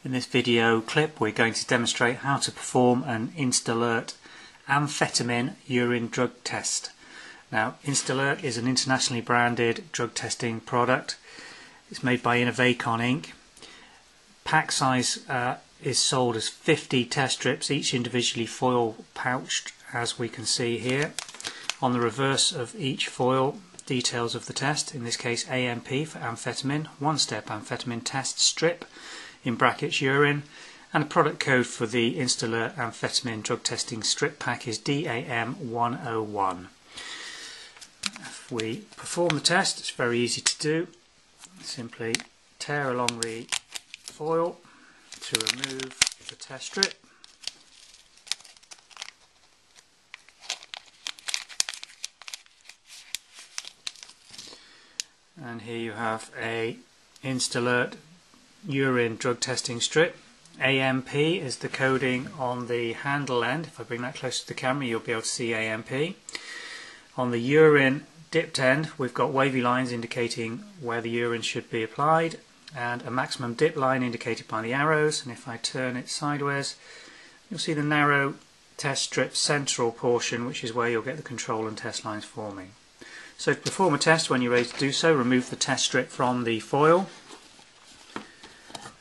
In this video clip we're going to demonstrate how to perform an InstAlert Amphetamine urine drug test. Now, InstAlert is an internationally branded drug testing product. It's made by Innovacon Inc. Pack size is sold as 50 test strips, each individually foil pouched, as we can see here. On the reverse of each foil, details of the test, in this case AMP for amphetamine, one-step amphetamine test strip, in brackets urine, and a product code for the InstAlert Amphetamine drug testing strip pack is DAM-101. If we perform the test, it's very easy to do. Simply tear along the foil to remove the test strip. And here you have a InstAlert urine drug testing strip. AMP is the coding on the handle end. If I bring that closer to the camera, you'll be able to see AMP. On the urine dipped end, we've got wavy lines indicating where the urine should be applied, and a maximum dip line indicated by the arrows. And if I turn it sideways, you'll see the narrow test strip central portion, which is where you'll get the control and test lines forming. So to perform a test, when you're ready to do so, remove the test strip from the foil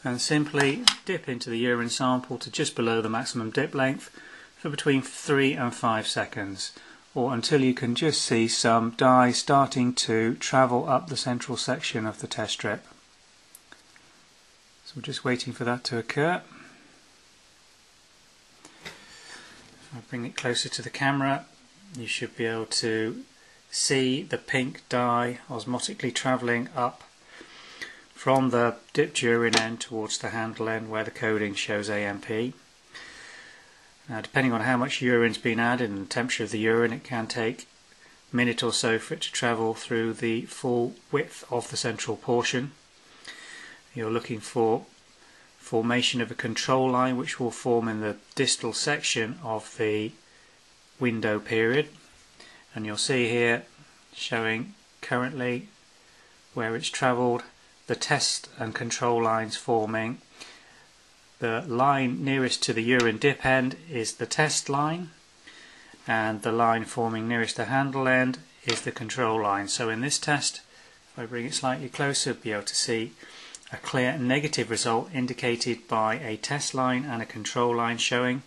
and simply dip into the urine sample to just below the maximum dip length for between 3 and 5 seconds, or until you can just see some dye starting to travel up the central section of the test strip. So we're just waiting for that to occur. If I bring it closer to the camera, you should be able to see the pink dye osmotically travelling up from the dipped urine end towards the handle end where the coding shows AMP. Now, depending on how much urine's been added and the temperature of the urine, it can take a minute or so for it to travel through the full width of the central portion. You're looking for formation of a control line which will form in the distal section of the window period, and you'll see here showing currently where it's travelled, the test and control lines forming. The line nearest to the urine dip end is the test line, and the line forming nearest the handle end is the control line. So in this test, if I bring it slightly closer, you'll be able to see a clear negative result indicated by a test line and a control line showing.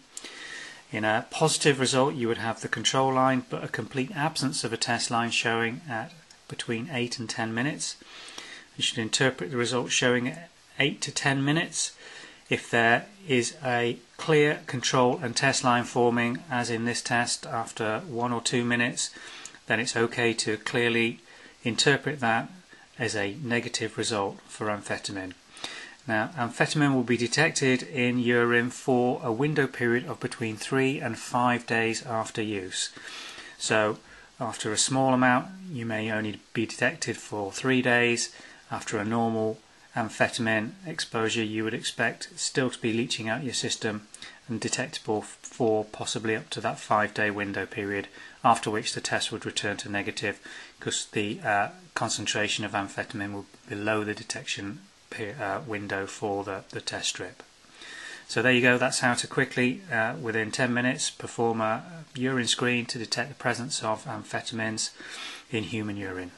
In a positive result, you would have the control line but a complete absence of a test line showing at between 8 and 10 minutes. You should interpret the result showing at 8 to 10 minutes. If there is a clear control and test line forming, as in this test, after 1 or 2 minutes, then it's okay to clearly interpret that as a negative result for amphetamine. Now, amphetamine will be detected in urine for a window period of between 3 and 5 days after use. So after a small amount, you may only be detected for 3 days. After a normal amphetamine exposure, you would expect still to be leaching out your system and detectable for possibly up to that 5-day window period, after which the test would return to negative because the concentration of amphetamine will be below the detection window for the test strip. So there you go, that's how to quickly, within 10 minutes, perform a urine screen to detect the presence of amphetamines in human urine.